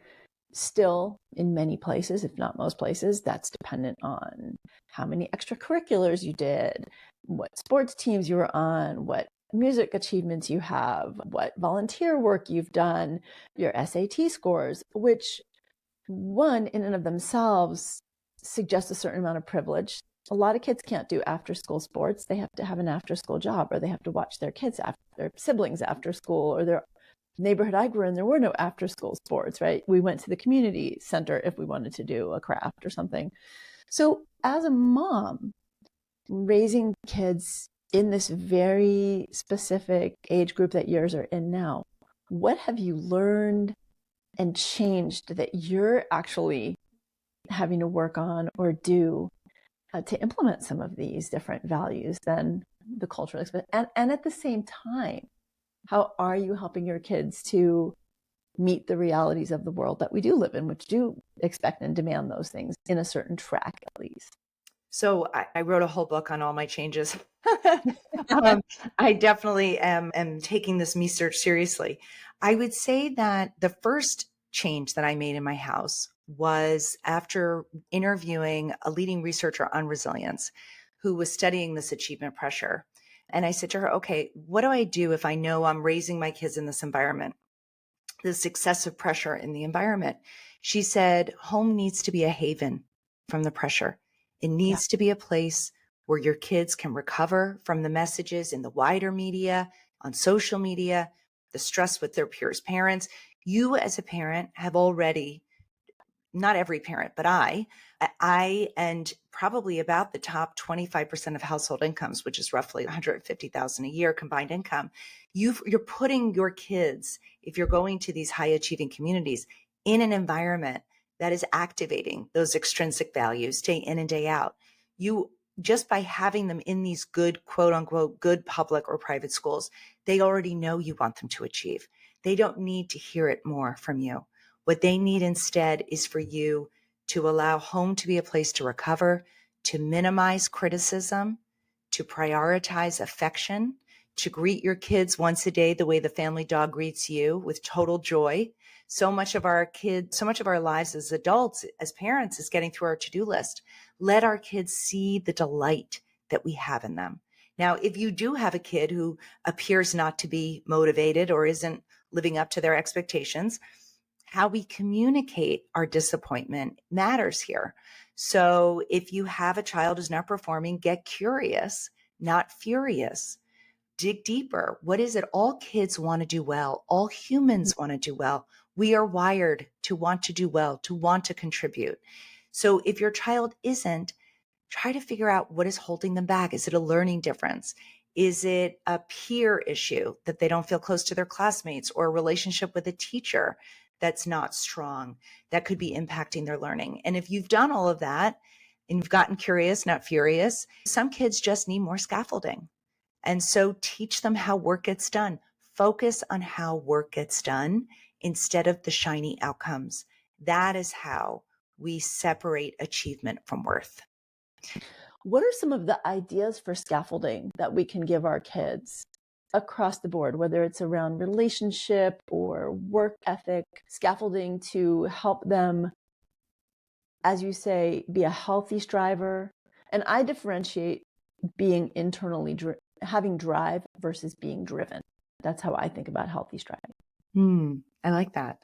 Still, in many places, if not most places, that's dependent on how many extracurriculars you did, what sports teams you were on, what music achievements you have, what volunteer work you've done, your SAT scores, which one in and of themselves suggest a certain amount of privilege. A lot of kids can't do after school sports. They have to have an after school job, or they have to watch their kids after their siblings after school, or their neighborhood I grew in, there were no after school sports, right? We went to the community center if we wanted to do a craft or something. So as a mom, raising kids in this very specific age group that yours are in now, what have you learned and changed that you're actually having to work on or do to implement some of these different values than the cultural experience? And at the same time, how are you helping your kids to meet the realities of the world that we do live in, which do expect and demand those things in a certain track, at least? So I wrote a whole book on all my changes. I definitely am taking this research seriously. I would say that the first change that I made in my house was after interviewing a leading researcher on resilience who was studying this achievement pressure. And I said to her, okay, what do I do if I know I'm raising my kids in this environment, this excessive pressure in the environment? She said, home needs to be a haven from the pressure. It Yeah. needs to be a place where your kids can recover from the messages in the wider media, on social media, the stress with their peers, parents. You as a parent have already, not every parent, but I and probably about the top 25% of household incomes, which is roughly 150,000 a year combined income. You're putting your kids, if you're going to these high achieving communities, in an environment that is activating those extrinsic values day in and day out. You just by having them in these good, quote unquote, good public or private schools, they already know you want them to achieve. They don't need to hear it more from you. What they need instead is for you to allow home to be a place to recover, to minimize criticism, to prioritize affection, to greet your kids once a day the way the family dog greets you, with total joy. So much of our lives as adults, as parents, is getting through our to-do list. Let our kids see the delight that we have in them. Now, if you do have a kid who appears not to be motivated or isn't living up to their expectations, how we communicate our disappointment matters here. So if you have a child who's not performing, get curious, not furious. Dig deeper. What is it? All kids want to do well. All humans want to do well. We are wired to want to do well, to want to contribute. So if your child isn't, try to figure out what is holding them back. Is it a learning difference? Is it a peer issue that they don't feel close to their classmates, or a relationship with a teacher that's not strong that could be impacting their learning? And if you've done all of that and you've gotten curious, not furious, some kids just need more scaffolding. And so teach them how work gets done. Focus on how work gets done instead of the shiny outcomes. That is how we separate achievement from worth. What are some of the ideas for scaffolding that we can give our kids across the board, whether it's around relationship or work ethic, scaffolding to help them, as you say, be a healthy striver? And I differentiate being having drive versus being driven. That's how I think about healthy striving. I like that.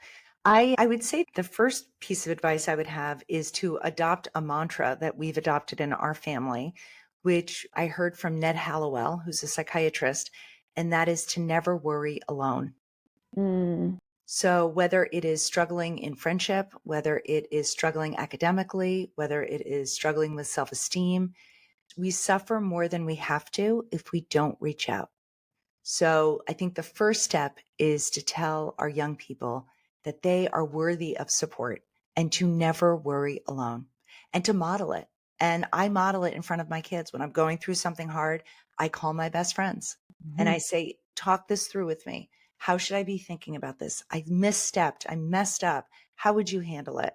I would say the first piece of advice I would have is to adopt a mantra that we've adopted in our family, which I heard from Ned Hallowell, who's a psychiatrist, and that is to never worry alone. Mm. So whether it is struggling in friendship, whether it is struggling academically, whether it is struggling with self-esteem, we suffer more than we have to if we don't reach out. So I think the first step is to tell our young people that they are worthy of support and to never worry alone and to model it. And I model it in front of my kids. When I'm going through something hard, I call my best friends and I say, talk this through with me. How should I be thinking about this? I misstepped. I messed up. How would you handle it?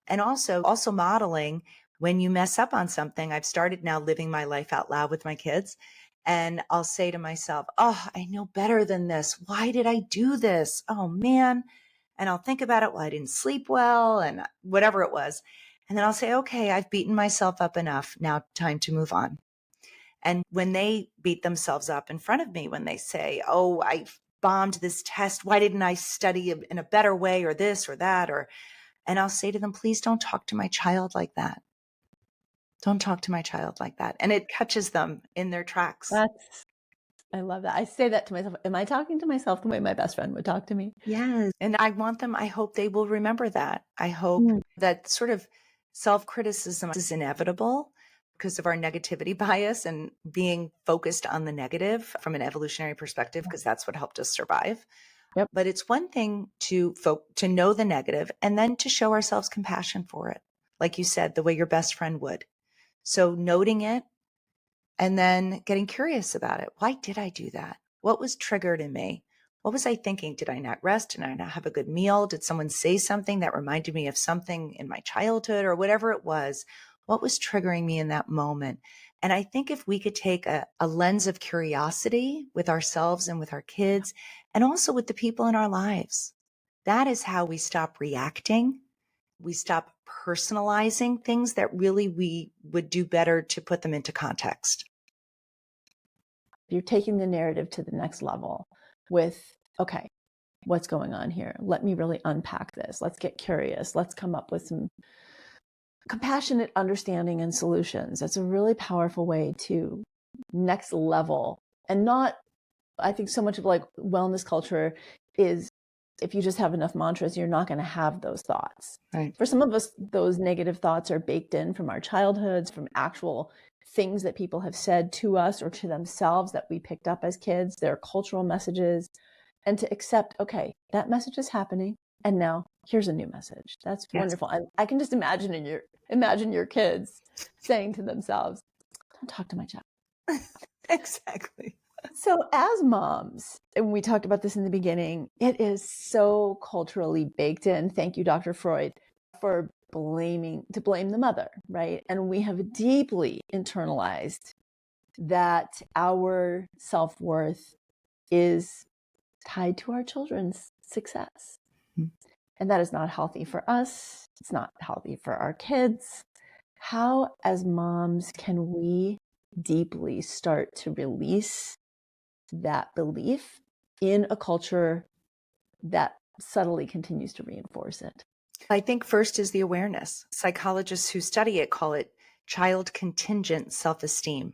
And also modeling when you mess up on something. I've started now living my life out loud with my kids. And I'll say to myself, oh, I know better than this. Why did I do this? Oh, man. And I'll think about it. Well, I didn't sleep well and whatever it was. And then I'll say, okay, I've beaten myself up enough. Now time to move on. And when they beat themselves up in front of me, when they say, oh, I bombed this test. Why didn't I study in a better way or this or that? And I'll say to them, please don't talk to my child like that. Don't talk to my child like that. And it catches them in their tracks. I love that. I say that to myself. Am I talking to myself the way my best friend would talk to me? Yes. And I hope they will remember that. I hope that sort of self-criticism is inevitable because of our negativity bias and being focused on the negative from an evolutionary perspective, because that's what helped us survive. Yep. But it's one thing to know the negative and then to show ourselves compassion for it. Like you said, the way your best friend would. So noting it and then getting curious about it. Why did I do that? What was triggered in me? What was I thinking? Did I not rest? Did I not have a good meal? Did someone say something that reminded me of something in my childhood or whatever it was? What was triggering me in that moment? And I think if we could take a lens of curiosity with ourselves and with our kids and also with the people in our lives, that is how we stop reacting. We stop personalizing things that really we would do better to put them into context. You're taking the narrative to the next level with, okay, what's going on here? Let me really unpack this. Let's get curious. Let's come up with some compassionate understanding and solutions. That's a really powerful way to next level. And not, I think so much of like wellness culture is if you just have enough mantras, you're not going to have those thoughts. Right. For some of us, those negative thoughts are baked in from our childhoods, from actual things that people have said to us or to themselves that we picked up as kids, their cultural messages, and to accept, okay, that message is happening. And now here's a new message. That's wonderful. I can just imagine your kids saying to themselves, don't talk to my child. Exactly. So as moms, and we talked about this in the beginning, it is so culturally baked in. Thank you, Dr. Freud, for to blame the mother, right? And we have deeply internalized that our self-worth is tied to our children's success. Mm-hmm. And that is not healthy for us. It's not healthy for our kids. How, as moms, can we deeply start to release that belief in a culture that subtly continues to reinforce it? I think first is the awareness. Psychologists who study it call it child contingent self-esteem.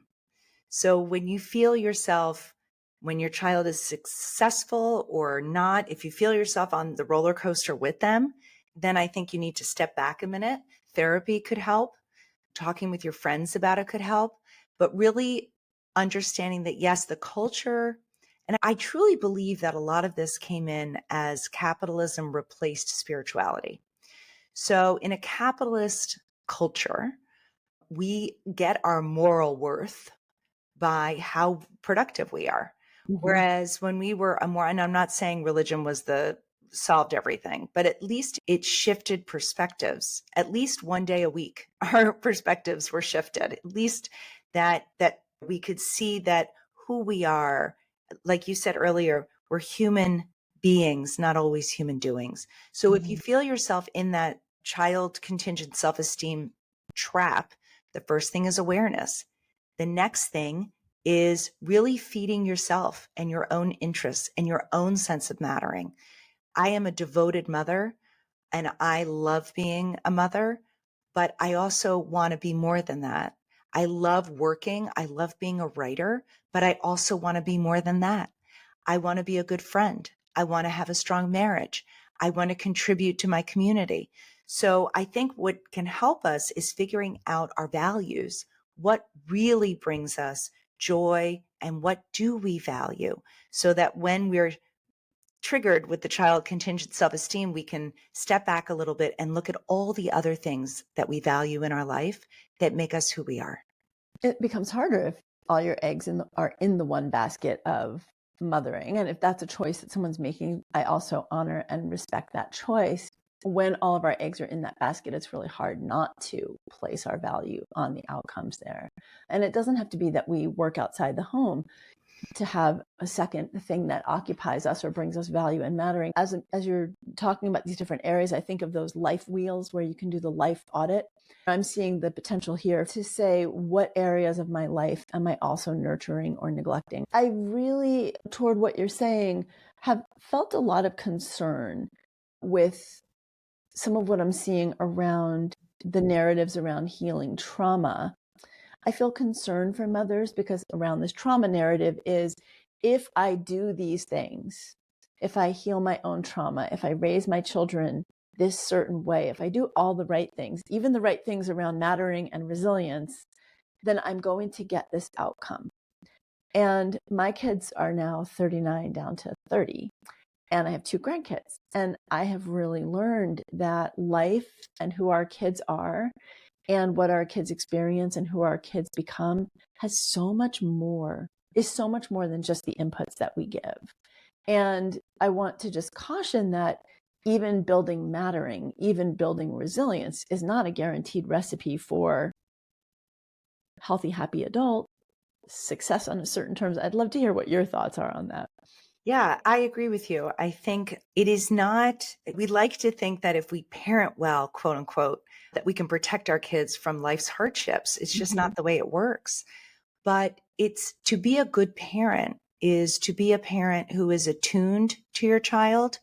So when you feel yourself, when your child is successful or not, if you feel yourself on the roller coaster with them, then I think you need to step back a minute. Therapy could help. Talking with your friends about it could help. But really understanding that, yes, the culture, and I truly believe that a lot of this came in as capitalism replaced spirituality. So in a capitalist culture, we get our moral worth by how productive we are. Mm-hmm. Whereas when we were and I'm not saying religion solved everything, but at least it shifted perspectives. At least one day a week, our perspectives were shifted. At least that we could see that who we are, like you said earlier, we're human beings, not always human doings. So if you feel yourself in that child contingent self-esteem trap, the first thing is awareness. The next thing is really feeding yourself and your own interests and your own sense of mattering. I am a devoted mother and I love being a mother, but I also want to be more than that. I love working. I love being a writer, but I also want to be more than that. I want to be a good friend. I want to have a strong marriage. I want to contribute to my community. So I think what can help us is figuring out our values. What really brings us joy and what do we value? So that when we're triggered with the child contingent self-esteem, we can step back a little bit and look at all the other things that we value in our life that make us who we are. It becomes harder if all your eggs are in the one basket of mothering. And if that's a choice that someone's making, I also honor and respect that choice. When all of our eggs are in that basket, it's really hard not to place our value on the outcomes there. And it doesn't have to be that we work outside the home to have a second thing that occupies us or brings us value and mattering. As you're talking about these different areas, I think of those life wheels where you can do the life audit. I'm seeing the potential here to say, what areas of my life am I also nurturing or neglecting? I really, toward what you're saying, have felt a lot of concern with some of what I'm seeing around the narratives around healing trauma. I feel concerned for mothers because around this trauma narrative is, if I do these things, if I heal my own trauma, if I raise my children this certain way, if I do all the right things, even the right things around mattering and resilience, then I'm going to get this outcome. And my kids are now 39 down to 30, and I have 2 grandkids. And I have really learned that life and who our kids are and what our kids experience and who our kids become is so much more than just the inputs that we give. And I want to just caution that even building mattering, even building resilience is not a guaranteed recipe for healthy, happy adult success on certain terms. I'd love to hear what your thoughts are on that. Yeah, I agree with you. I think it is not, we like to think that if we parent well, quote unquote, that we can protect our kids from life's hardships. It's just not the way it works. But it's to be a good parent is to be a parent who is attuned to your child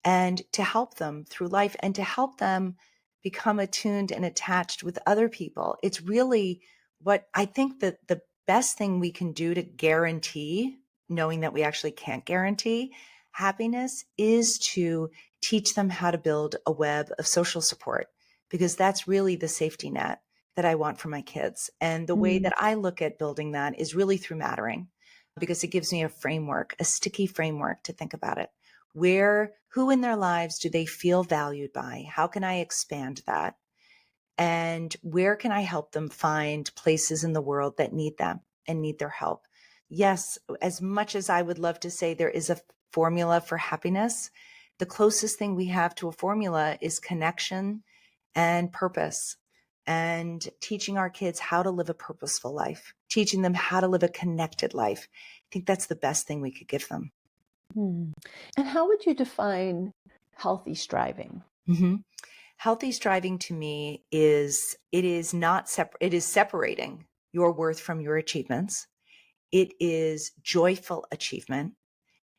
and to help them through life and to help them become attuned and attached with other people. It's really what I think that the best thing we can do to guarantee, knowing that we actually can't guarantee happiness, is to teach them how to build a web of social support, because that's really the safety net that I want for my kids. And the way that I look at building that is really through mattering, because it gives me a framework, a sticky framework to think about it. Who in their lives do they feel valued by? How can I expand that? And where can I help them find places in the world that need them and need their help? Yes, as much as I would love to say there is a formula for happiness, the closest thing we have to a formula is connection and purpose, and teaching our kids how to live a purposeful life, teaching them how to live a connected life. I think that's the best thing we could give them. And how would you define healthy striving? Healthy striving to me is, it is separating your worth from your achievements. It is joyful achievement.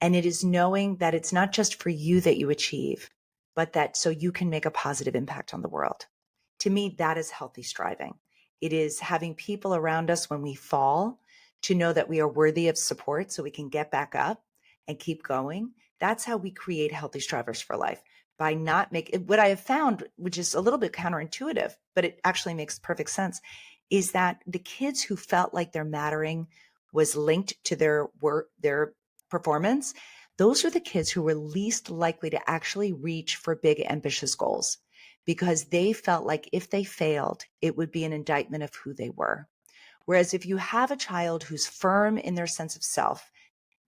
And it is knowing that it's not just for you that you achieve, but that so you can make a positive impact on the world. To me, that is healthy striving. It is having people around us when we fall to know that we are worthy of support so we can get back up and keep going. That's how we create healthy strivers for life. By not making, what I have found, which is a little bit counterintuitive, but it actually makes perfect sense, is that the kids who felt like their mattering was linked to their work, their performance, those are the kids who were least likely to actually reach for big, ambitious goals, because they felt like if they failed, it would be an indictment of who they were. Whereas if you have a child who's firm in their sense of self,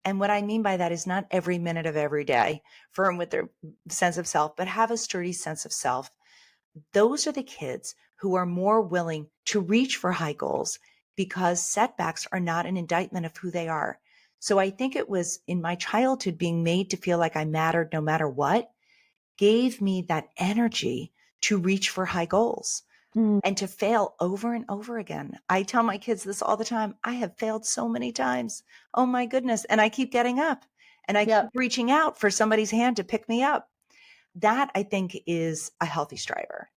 and what I mean by that is not every minute of every day firm with their sense of self, but have a sturdy sense of self, those are the kids who are more willing to reach for high goals, because setbacks are not an indictment of who they are. So I think it was in my childhood, being made to feel like I mattered no matter what gave me that energy to reach for high goals and to fail over and over again. I tell my kids this all the time. I have failed so many times. Oh my goodness. And I keep getting up and I keep reaching out for somebody's hand to pick me up. That, I think, is a healthy striver.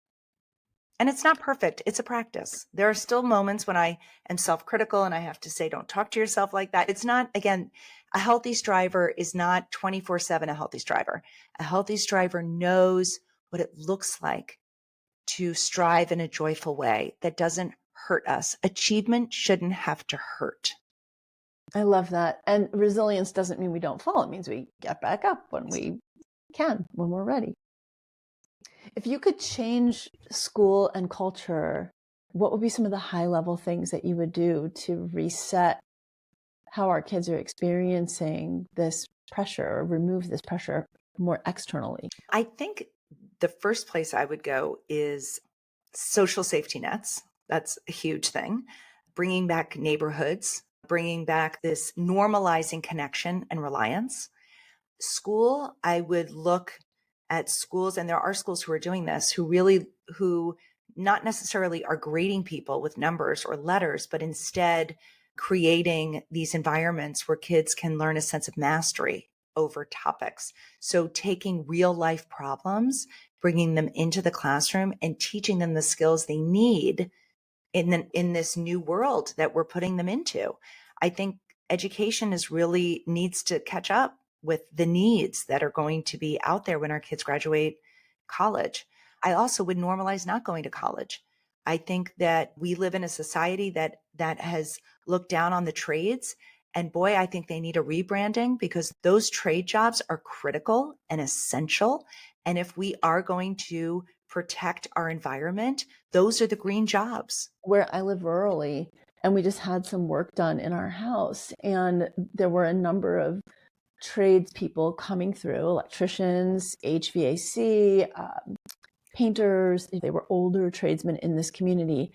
And it's not perfect. It's a practice. There are still moments when I am self-critical and I have to say, don't talk to yourself like that. It's not, again, a healthy striver is not 24/7 a healthy striver. A healthy striver knows what it looks like to strive in a joyful way that doesn't hurt us. Achievement shouldn't have to hurt. I love that. And resilience doesn't mean we don't fall. It means we get back up when we can, when we're ready. If you could change school and culture, what would be some of the high level things that you would do to reset how our kids are experiencing this pressure or remove this pressure more externally? I think the first place I would go is social safety nets. That's a huge thing. Bringing back neighborhoods, bringing back this normalizing connection and reliance. School, I would look at schools, and there are schools who are doing this, who not necessarily are grading people with numbers or letters, but instead creating these environments where kids can learn a sense of mastery over topics. So taking real life problems, bringing them into the classroom and teaching them the skills they need in this new world that we're putting them into. I think education needs to catch up with the needs that are going to be out there when our kids graduate college. I also would normalize not going to college. I think that we live in a society that has looked down on the trades. And boy, I think they need a rebranding, because those trade jobs are critical and essential. And if we are going to protect our environment, those are the green jobs. Where I live rurally, and we just had some work done in our house, and there were a number of tradespeople coming through, electricians, HVAC, painters. They were older tradesmen in this community.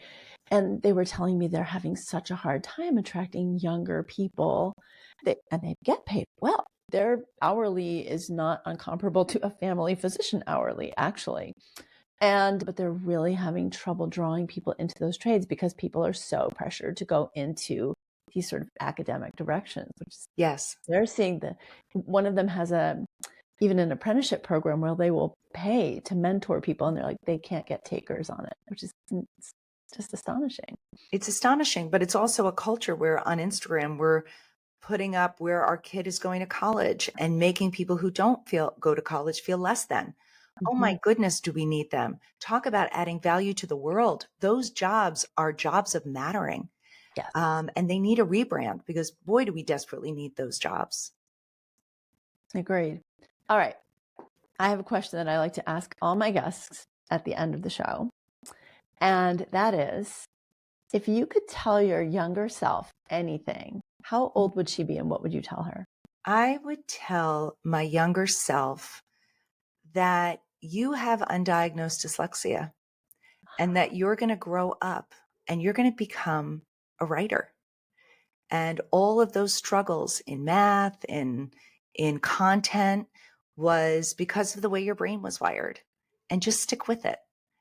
And they were telling me they're having such a hard time attracting younger people, and they get paid well. Their hourly is not uncomparable to a family physician hourly, actually. But they're really having trouble drawing people into those trades because people are so pressured to go into these sort of academic directions, which is, Yes. they're seeing one of them has even an apprenticeship program where they will pay to mentor people, and they're like, they can't get takers on it, which is just astonishing. It's astonishing, but it's also a culture where on Instagram, we're putting up where our kid is going to college and making people who don't go to college feel less than. Oh my goodness, do we need them? Talk about adding value to the world. Those jobs are jobs of mattering. Yes. And they need a rebrand, because boy, do we desperately need those jobs. Agreed. All right. I have a question that I like to ask all my guests at the end of the show. And that is, if you could tell your younger self anything, how old would she be and what would you tell her? I would tell my younger self that you have undiagnosed dyslexia, and that you're going to grow up and you're going to become a writer. And all of those struggles in math, in content, was because of the way your brain was wired. And just stick with it.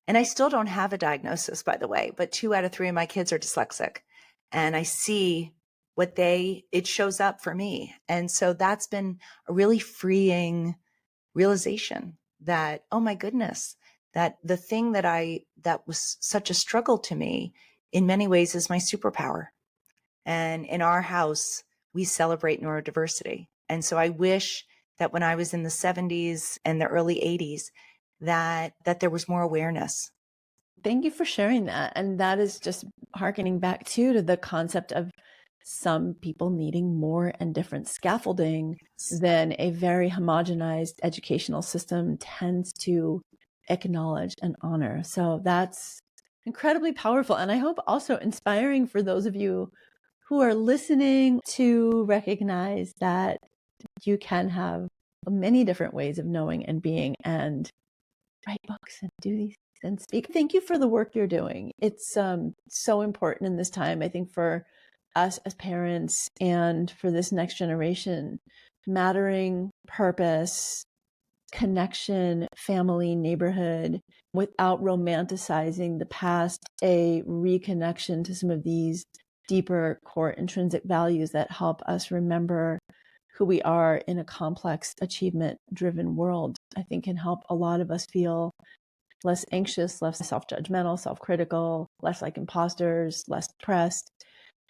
And I still don't have a diagnosis, by the way, but 2 out of 3 of my kids are dyslexic. And I see it shows up for me. And so that's been a really freeing realization that, oh my goodness, that the thing that was such a struggle to me in many ways is my superpower. And in our house, we celebrate neurodiversity. And so I wish that when I was in the 70s and the early 80s, that there was more awareness. Thank you for sharing that. And that is just hearkening back to the concept of some people needing more and different scaffolding than a very homogenized educational system tends to acknowledge and honor. So that's incredibly powerful. And I hope also inspiring for those of you who are listening to recognize that you can have many different ways of knowing and being, and write books and do these and speak. Thank you for the work you're doing. It's so important in this time, I think, for us as parents and for this next generation. Mattering, purpose, connection, family, neighborhood, without romanticizing the past, a reconnection to some of these deeper core intrinsic values that help us remember who we are in a complex, achievement driven world, I think can help a lot of us feel less anxious, less self-judgmental, self-critical, less like imposters, less depressed,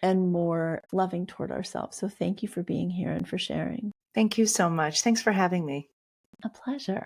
and more loving toward ourselves. So thank you for being here and for sharing. Thank you so much. Thanks for having me. A pleasure.